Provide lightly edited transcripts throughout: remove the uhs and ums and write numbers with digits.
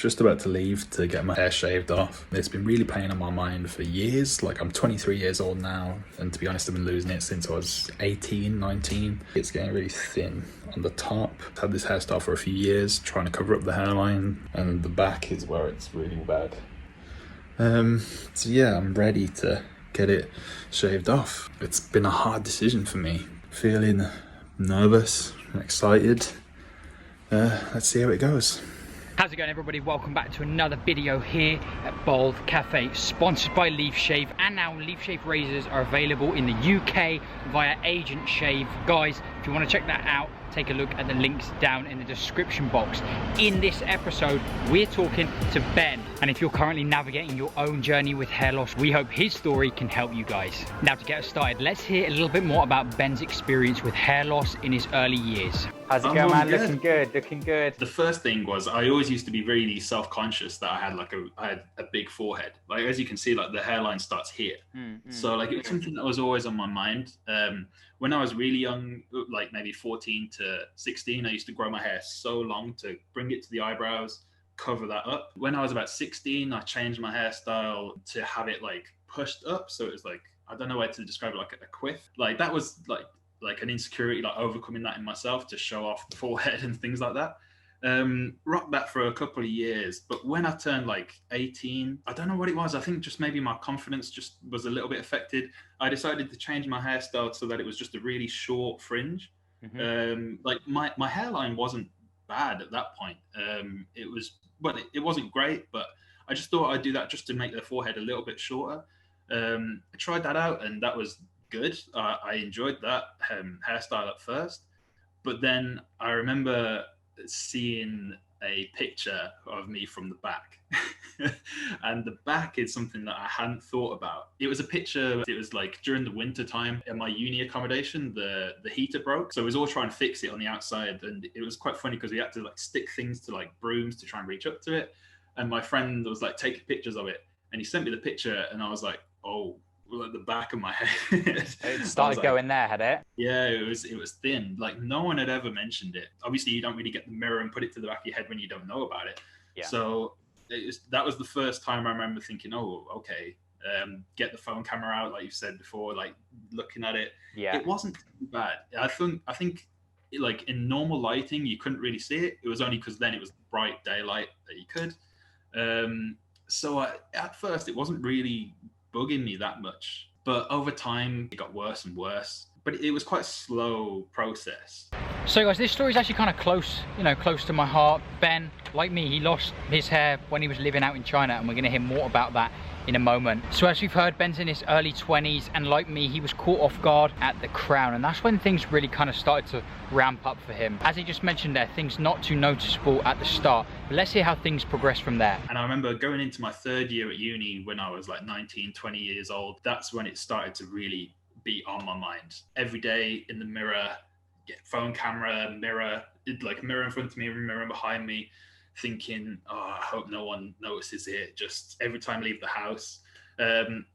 just about to leave to get my hair shaved off. It's been really playing on my mind for years. Like, I'm 23 years old now, and to be honest, I've been losing it since I was 18, 19. It's getting really thin on the top. I've had this hairstyle for a few years, trying to cover up the hairline, and the back is where it's really bad. So yeah, I'm ready to get it shaved off. It's been a hard decision for me. Feeling nervous and excited. Let's see how it goes. How's it going, everybody? Welcome back to another video here at Baldcafe, sponsored by Leaf Shave. And now Leaf Shave razors are available in the UK via Agent Shave. Guys, if you want to check that out, take a look at the links down in the description box. In this episode, we're talking to Ben. And if you're currently navigating your own journey with hair loss, we hope his story can help you guys. Now, to get us started, let's hear a little bit more about Ben's experience with hair loss in his early years. How's it going, man? Looking good, looking good. The first thing was I always used to be really self-conscious that I had a big forehead. Like, as you can see, like the hairline starts here. So like it was something that was always on my mind. When I was really young, like maybe 14 to 16, I used to grow my hair so long to bring it to the eyebrows, cover that up. When I was about 16, I changed my hairstyle to have it like pushed up. So it was like, I don't know how to describe it, like a quiff. Like that was like an insecurity, like overcoming that in myself to show off the forehead and things like that. Rocked that for a couple of years, but when I turned like 18, I don't know what it was. I think just maybe my confidence just was a little bit affected. I decided to change my hairstyle so that it was just a really short fringe. Like my hairline wasn't bad at that point. It wasn't great, but I just thought I'd do that just to make the forehead a little bit shorter. I tried that out, and that was good. I enjoyed that hairstyle at first, but then I remember seeing a picture of me from the back. And the back is something that I hadn't thought about. It was a picture, it was like during the winter time in my uni accommodation, the heater broke, so I was all trying to fix it on the outside, and it was quite funny because we had to like stick things to like brooms to try and reach up to it, and my friend was like taking pictures of it, and he sent me the picture, and I was like, oh, at the back of my head. It started going there, had it? Yeah, it was thin. Like no one had ever mentioned it. Obviously, you don't really get the mirror and put it to the back of your head when you don't know about it. Yeah. So that was the first time I remember thinking, oh, okay, get the phone camera out, like you said before, like looking at it. Yeah. It wasn't too bad. I think like in normal lighting, you couldn't really see it. It was only because then it was bright daylight that you could. So at first, it wasn't really bugging me that much, but over time it got worse and worse, but it was quite a slow process. So guys, this story is actually kind of close to my heart. Ben, like me, he lost his hair when he was living out in China, and we're going to hear more about that in a moment. So as we've heard, Ben's in his early 20s, and like me, he was caught off guard at the crown, and that's when things really kind of started to ramp up for him. As he just mentioned there, things not too noticeable at the start, but let's hear how things progress from there. And I remember going into my third year at uni when I was like 19, 20 years old. That's when it started to really be on my mind. Every day in the mirror, phone camera, mirror in front of me, mirror behind me, thinking, oh, I hope no one notices it. Just every time I leave the house.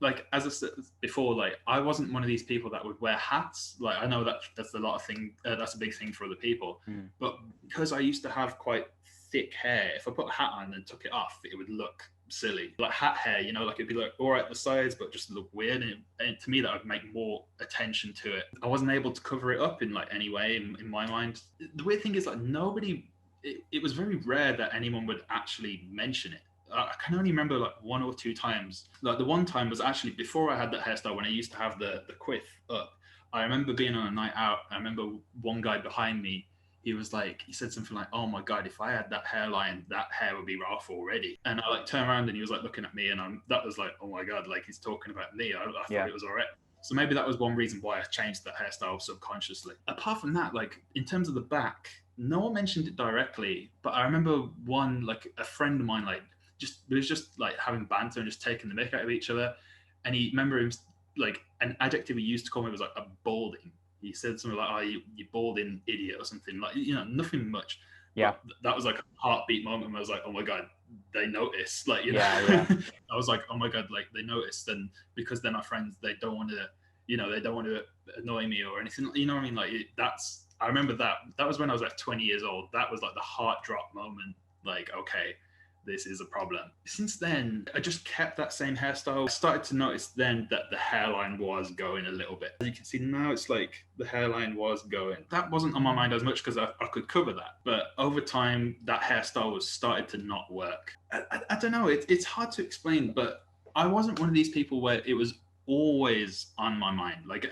Like as I said before, like I wasn't one of these people that would wear hats. Like I know that's a big thing for other people, but because I used to have quite thick hair, if I put a hat on and took it off, it would look silly. Like hat hair, like it'd be like all right at the sides, but just look weird, and to me that would make more attention to it. I wasn't able to cover it up in like any way in my mind. The weird thing is like it was very rare that anyone would actually mention it. I can only remember like one or two times. Like the one time was actually before I had that hairstyle, when I used to have the quiff up. I remember being on a night out. I remember one guy behind me, he said something like, oh my God, if I had that hairline, that hair would be off already. And I like turned around and he was like looking at me, and that was like, oh my God, like he's talking about me. I thought it was all right. So maybe that was one reason why I changed that hairstyle subconsciously. Apart from that, like in terms of the back, no one mentioned it directly, but I remember a friend of mine, we was just like having banter and just taking the mick out of each other. And remember him, like an adjective he used to call me was like a balding. He said something like, oh, you balding idiot or something, like, nothing much. Yeah. But that was like a heartbeat moment where I was like, oh my God, they noticed. Like, I was like, oh my God, like they noticed. And because they're my friends, they don't want to annoy me or anything. You know what I mean? Like I remember that was when I was like 20 years old. That was like the heart drop moment. Like, okay, this is a problem. Since then, I just kept that same hairstyle. I started to notice then that the hairline was going a little bit. As you can see now, it's like the hairline was going. That wasn't on my mind as much because I could cover that. But over time, that hairstyle was started to not work. I don't know, it's hard to explain, but I wasn't one of these people where it was always on my mind. Like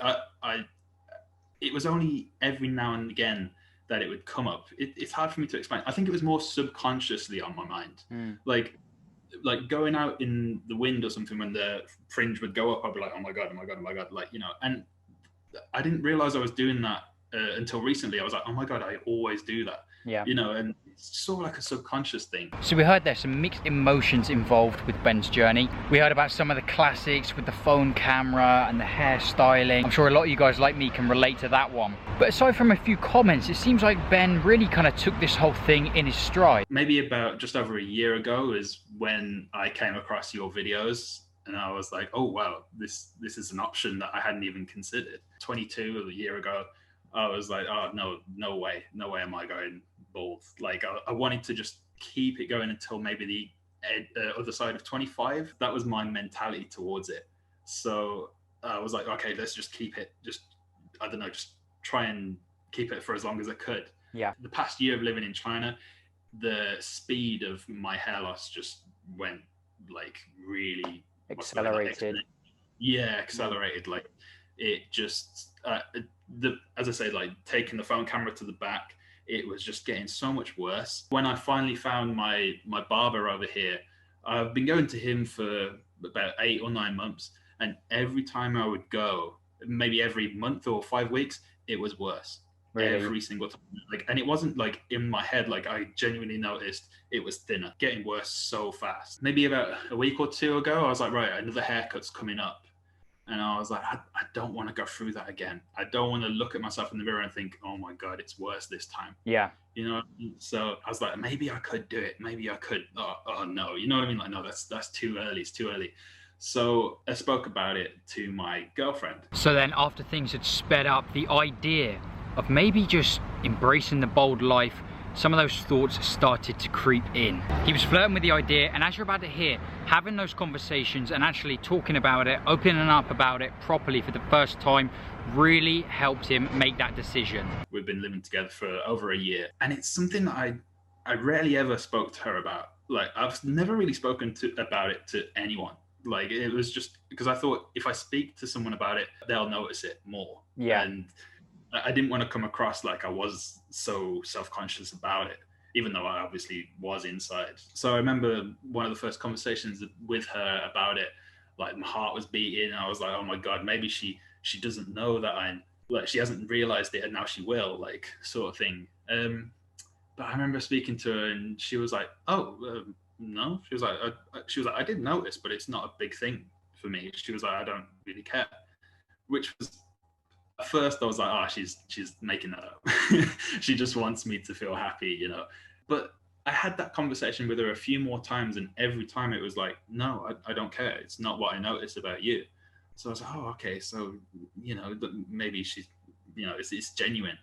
it was only every now and again that it would come up. It's hard for me to explain. I think it was more subconsciously on my mind. Like going out in the wind or something, when the fringe would go up, I'd be like, oh my God, oh my God, oh my God. Like, you know, and I didn't realize I was doing that until recently. I was like, oh my God, I always do that. Yeah. You know, and it's sort of like a subconscious thing. So we heard there's some mixed emotions involved with Ben's journey. We heard about some of the classics with the phone camera and the hairstyling. I'm sure a lot of you guys like me can relate to that one. But aside from a few comments, it seems like Ben really kind of took this whole thing in his stride. Maybe about just over a year ago is when I came across your videos, and I was like, oh wow, this is an option that I hadn't even considered. 22 a year ago, I was like, oh no way am I going bald. Like I wanted to just keep it going until maybe the other side of 25. That was my mentality towards it. So I was like, okay, let's just keep it, just, I don't know, just try and keep it for as long as I could. Yeah. The past year of living in China, the speed of my hair loss just went like really accelerated. Accelerated. Like it just as I say, like taking the phone camera to the back, it was just getting so much worse. When I finally found my barber over here, I've been going to him for about 8 or 9 months, and every time I would go, maybe every month or 5 weeks, it was worse. Really? Every single time. Like, and it wasn't like in my head, like I genuinely noticed it was thinner, getting worse so fast. Maybe about a week or 2 ago, I was like, right, another haircut's coming up. And I was like, I don't want to go through that again. I don't want to look at myself in the mirror and think, oh my God, it's worse this time. Yeah. You know, so I was like, maybe I could do it. Maybe I could. Oh no, you know what I mean? Like, no, that's too early. It's too early. So I spoke about it to my girlfriend. So then after things had sped up, the idea of maybe just embracing the bold life, some of those thoughts started to creep in. He was flirting with the idea, and as you're about to hear, having those conversations and actually talking about it, opening up about it properly for the first time, really helped him make that decision. We've been living together for over a year, and it's something that I rarely ever spoke to her about. Like, I've never really spoken about it to anyone. Like, it was just because I thought if I speak to someone about it, they'll notice it more. Yeah. And I didn't want to come across like I was so self-conscious about it, even though I obviously was inside. So I remember one of the first conversations with her about it, like my heart was beating. I was like, oh my God, maybe she doesn't know that she hasn't realized it, and now she will, like, sort of thing. But I remember speaking to her, and she was like, oh, no. She was like, I did notice, but it's not a big thing for me. She was like, I don't really care, which was, at first I was like, oh, she's making that up. She just wants me to feel happy, you know. But I had that conversation with her a few more times, and every time it was like, no, I don't care. It's not what I noticed about you. So I was like, oh, okay. So, you know, maybe she's, you know, it's genuine.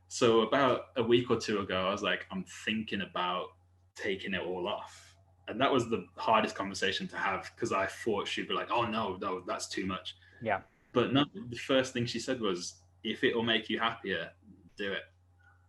So about a week or 2 ago, I was like, I'm thinking about taking it all off. And that was the hardest conversation to have, because I thought she'd be like, oh, no, that's too much. Yeah. But no, the first thing she said was, if it will make you happier, do it.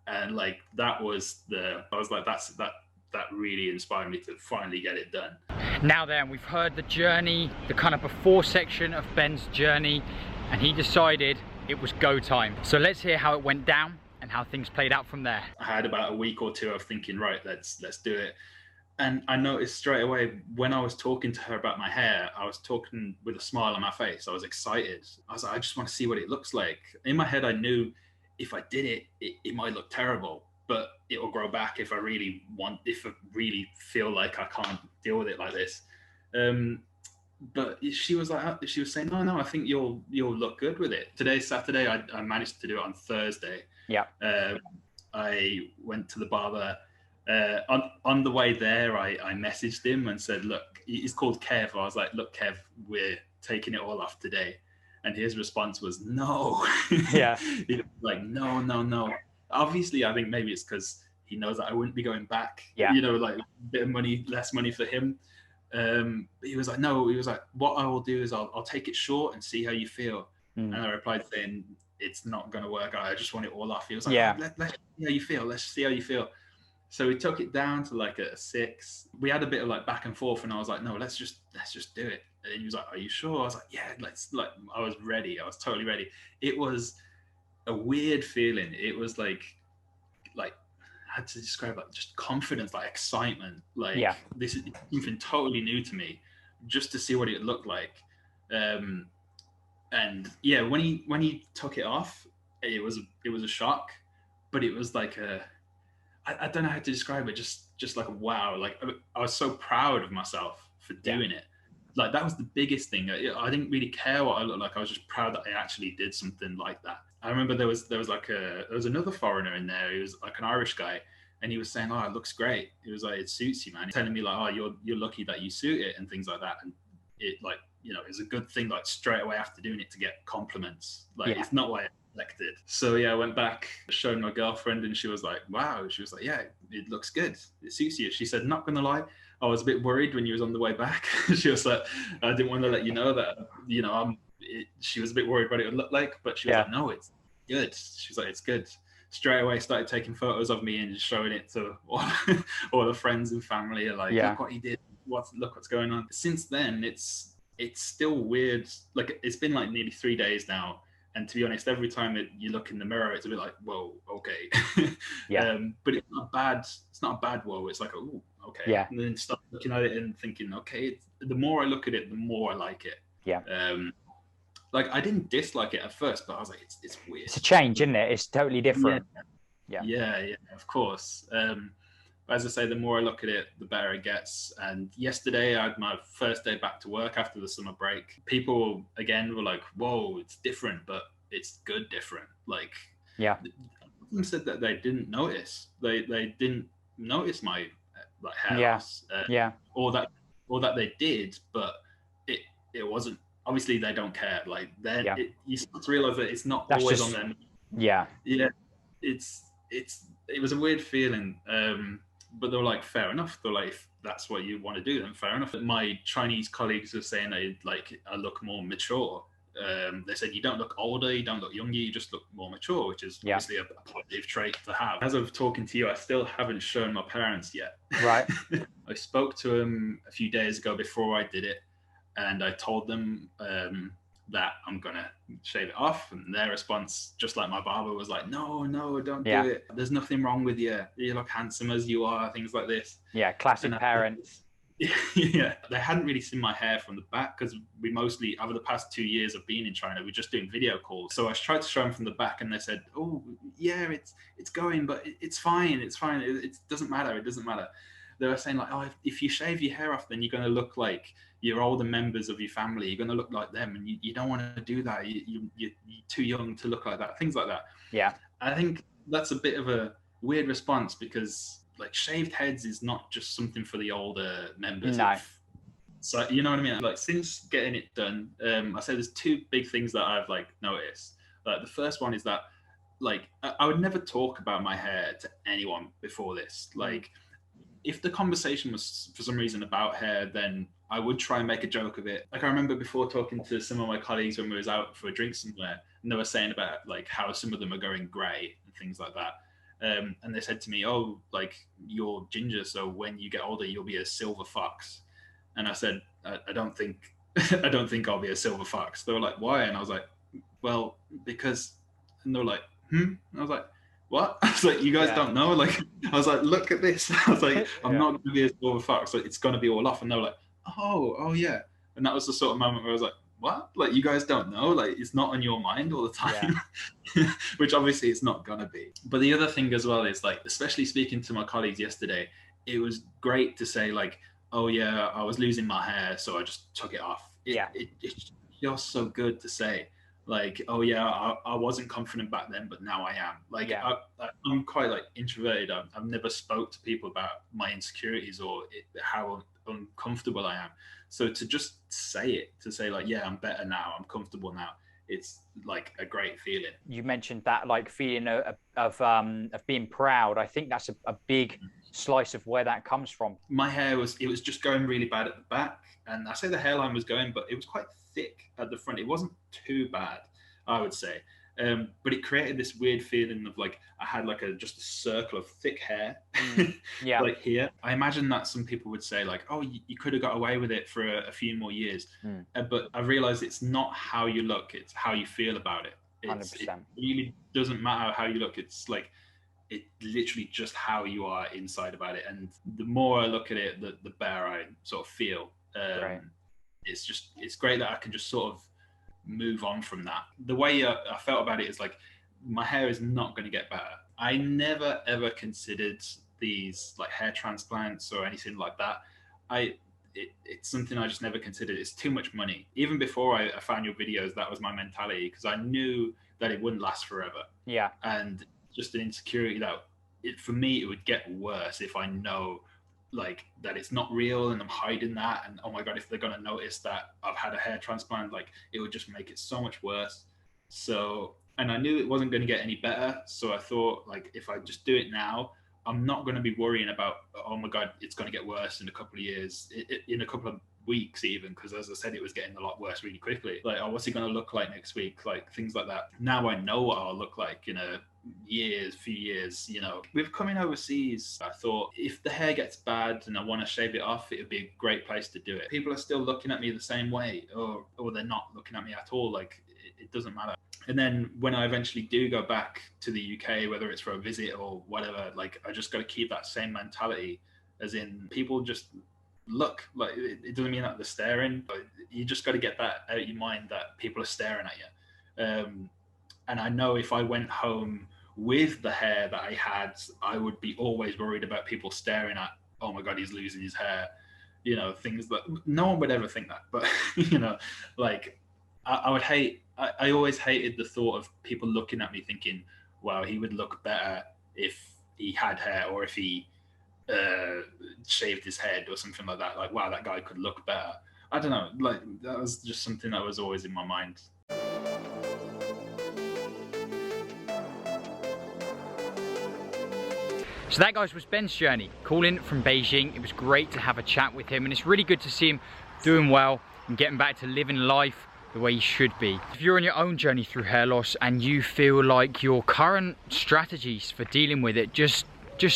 And like, I was like, that really inspired me to finally get it done. Now then, we've heard the journey, the kind of before section of Ben's journey, and he decided it was go time. So let's hear how it went down and how things played out from there. I had about a week or 2 of thinking, right, let's do it. And I noticed straight away when I was talking to her about my hair, I was talking with a smile on my face. I was excited. I was like, I just want to see what it looks like. In my head, I knew if I did it might look terrible, but it will grow back if I really feel like I can't deal with it like this. But she was saying, no, I think you'll look good with it. Today's Saturday. I managed to do it on Thursday. Yeah. I went to the barber. On the way there, I messaged him and said, look, he's called Kev. I was like, look, Kev, we're taking it all off today. And his response was, no. Yeah. He was like, no. Obviously, I think maybe it's because he knows that I wouldn't be going back. Yeah. You know, like a bit of money, less money for him. But he was like, no, he was like, what I will do is I'll take it short and see how you feel. And I replied saying, it's not going to work. I just want it all off. He was like, Yeah. oh, let's see how you feel. Let's see how you feel. So we took it down to like a 6. We had a bit of like back and forth, and I was like, no, let's just do it. And he was like, are you sure? I was like, yeah, I was ready. I was totally ready. It was a weird feeling. It was like I had to describe like just confidence, like excitement. Like this is something totally new to me, just to see what it looked like. And yeah, when he took it off, it was a shock, but it was like I don't know how to describe it. Just like a wow. Like I was so proud of myself for doing it. Like that was the biggest thing. I didn't really care what I looked like. I was just proud that I actually did something like that. I remember there was another foreigner in there. He was like an Irish guy, and he was saying, "Oh, it looks great." He was like, "It suits you, man." He's telling me like, "Oh, you're lucky that you suit it," and things like that. And it like, you know, it's a good thing like straight away after doing it to get compliments. Like it's not what I expected. So yeah, I went back, showed my girlfriend, and she was like, "Wow." She was like, "Yeah, it looks good. It suits you." She said, "Not gonna lie, I was a bit worried when you was on the way back." She was like, "I didn't want to let you know that, you know, she was a bit worried what it would look like," but she was like, "No, it's good." She's like, "It's good." Straight away started taking photos of me and just showing it to all the friends and family. Like, look what he did. Look what's going on. Since then, it's still weird. Like it's been like nearly 3 days now. And to be honest, every time you look in the mirror, it's a bit like, whoa, okay. But it's not bad. It's not a bad whoa. It's like, oh, okay. Yeah. And then start looking at it and thinking, okay, the more I look at it, the more I like it. Yeah. Like I didn't dislike it at first, but I was like, it's weird. It's a change, isn't it? It's totally different. Yeah, of course. But as I say, the more I look at it, the better it gets. And yesterday, I had my first day back to work after the summer break. People, again, were like, whoa, it's different, but it's good different. Like, some said that they didn't notice. They didn't notice my like hair loss. Or that they did, but it wasn't. Obviously, they don't care. Like, you start to realize that it's not always on them. Yeah. It was a weird feeling. But they were like, fair enough. They're like, if that's what you want to do, then fair enough. My Chinese colleagues were saying I look more mature. They said you don't look older, you don't look younger, you just look more mature, which is obviously a positive trait to have. As of talking to you, I still haven't shown my parents yet. Right. I spoke to them a few days ago before I did it, and I told them that I'm gonna shave it off, and their response, just like my barber, was like, no, don't do it. There's nothing wrong with you. You look handsome as you are, things like this. Yeah, classic parents. Yeah, they hadn't really seen my hair from the back because we mostly, over the past 2 years of being in China, we're just doing video calls. So I tried to show them from the back, and they said, oh yeah, it's going, but it's fine. It doesn't matter. It doesn't matter. They were saying like, oh, if you shave your hair off, then you're going to look like your older members of your family. You're going to look like them, and you don't want to do that. You're too young to look like that. Things like that. Yeah. I think that's a bit of a weird response because like shaved heads is not just something for the older members. No. So you know what I mean? Like since getting it done, I say there's 2 big things that I've like noticed. Like the first one is that like I would never talk about my hair to anyone before this. Like if the conversation was for some reason about hair, then I would try and make a joke of it. Like I remember before talking to some of my colleagues when we was out for a drink somewhere, and they were saying about like how some of them are going grey and things like that. And they said to me, oh, like you're ginger, so when you get older, you'll be a silver fox. And I said, I don't think I'll be a silver fox. They were like, why? And I was like, well, because, and they were like, And I was like, what? I was like, you guys don't know? Like, I was like, look at this. I was like, I'm not going to be a silver fox. Like, it's going to be all off. And they were like, oh yeah. And that was the sort of moment where I was like, what? Like, you guys don't know? Like, it's not on your mind all the time, which obviously it's not going to be. But the other thing as well is like, especially speaking to my colleagues yesterday, it was great to say like, oh yeah, I was losing my hair, so I just took it off. It feels so good to say. Like, oh yeah, I wasn't confident back then, but now I am. Like, I'm quite like introverted. I've never spoke to people about my insecurities or how uncomfortable I am. So to just say it, to say like, yeah, I'm better now, I'm comfortable now, it's like a great feeling. You mentioned that like feeling of being proud. I think that's a big slice of where that comes from. My hair was just going really bad at the back, and I say the hairline was going, but it was quite thick at the front. It wasn't too bad, I would say. But it created this weird feeling of like I had like just a circle of thick hair, yeah, like here. I imagine that some people would say like, oh, you could have got away with it for a few more years. But I realized it's not how you look, it's how you feel about it. 100%. It really doesn't matter how you look. It's like, it literally just how you are inside about it. And the more I look at it, the better I sort of feel. Right. It's great that I can just sort of move on from that. The way I felt about it is like, my hair is not going to get better. I never ever considered these like hair transplants or anything like that. It's something I just never considered. It's too much money. Even before I found your videos, that was my mentality, because I knew that it wouldn't last forever. Yeah. And just an insecurity that for me, it would get worse if I know like that it's not real and I'm hiding that, and oh my god, if they're gonna notice that I've had a hair transplant, like it would just make it so much worse. So, and I knew it wasn't going to get any better, so I thought like if I just do it now, I'm not going to be worrying about, oh my god, it's going to get worse in a couple of years, in a couple of weeks even, because as I said, it was getting a lot worse really quickly. Like, oh, what's it going to look like next week, like things like that. Now I know what I'll look like in a few years, you know. With coming overseas, I thought if the hair gets bad and I want to shave it off, it would be a great place to do it. People are still looking at me the same way, or they're not looking at me at all. Like it doesn't matter. And then when I eventually do go back to the UK, whether it's for a visit or whatever, like I just got to keep that same mentality, as in people just look, like it doesn't mean that they're staring, but you just got to get that out of your mind that people are staring at you. And I know if I went home with the hair that I had, I would be always worried about people staring at, oh my god, he's losing his hair, you know, things that no one would ever think that. But you know, like I always hated the thought of people looking at me thinking, wow, he would look better if he had hair, or if he shaved his head or something like that. Like, wow, that guy could look better. I don't know, like that was just something that was always in my mind. So that, guys, was Ben's journey, calling from Beijing. It was great to have a chat with him, and it's really good to see him doing well and getting back to living life the way you should be. If you're on your own journey through hair loss and you feel like your current strategies for dealing with it just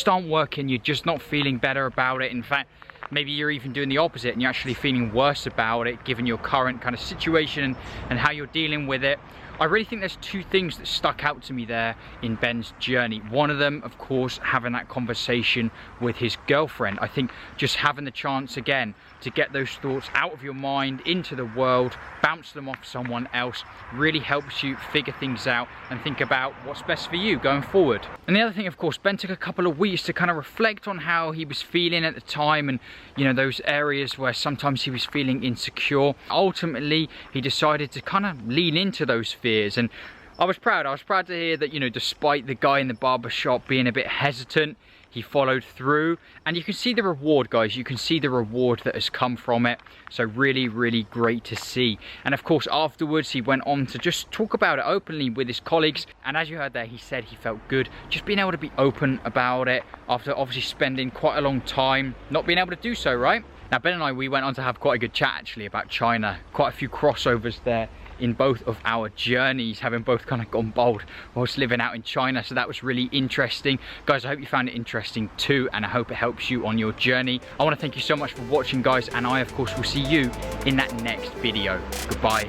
aren't working, you're just not feeling better about it, in fact maybe you're even doing the opposite and you're actually feeling worse about it given your current kind of situation and how you're dealing with it, I really think there's two things that stuck out to me there in Ben's journey. One of them, of course, having that conversation with his girlfriend. I think just having the chance again to get those thoughts out of your mind into the world, bounce them off someone else, really helps you figure things out and think about what's best for you going forward. And the other thing, of course, Ben took a couple of weeks to kind of reflect on how he was feeling at the time, and you know, those areas where sometimes he was feeling insecure. Ultimately, he decided to kind of lean into those fears, and I was proud to hear that, you know, despite the guy in the barber shop being a bit hesitant, he followed through, and you can see the reward, guys. You can see the reward that has come from it. So really, really great to see. And of course, afterwards, he went on to just talk about it openly with his colleagues. And as you heard there, he said he felt good just being able to be open about it after obviously spending quite a long time not being able to do so, right? Now, Ben and I, we went on to have quite a good chat actually about China. Quite a few crossovers there in both of our journeys, having both kind of gone bald whilst living out in China. So that was really interesting. Guys, I hope you found it interesting too, and I hope it helps you on your journey. I want to thank you so much for watching, guys, and I, of course, will see you in that next video. Goodbye.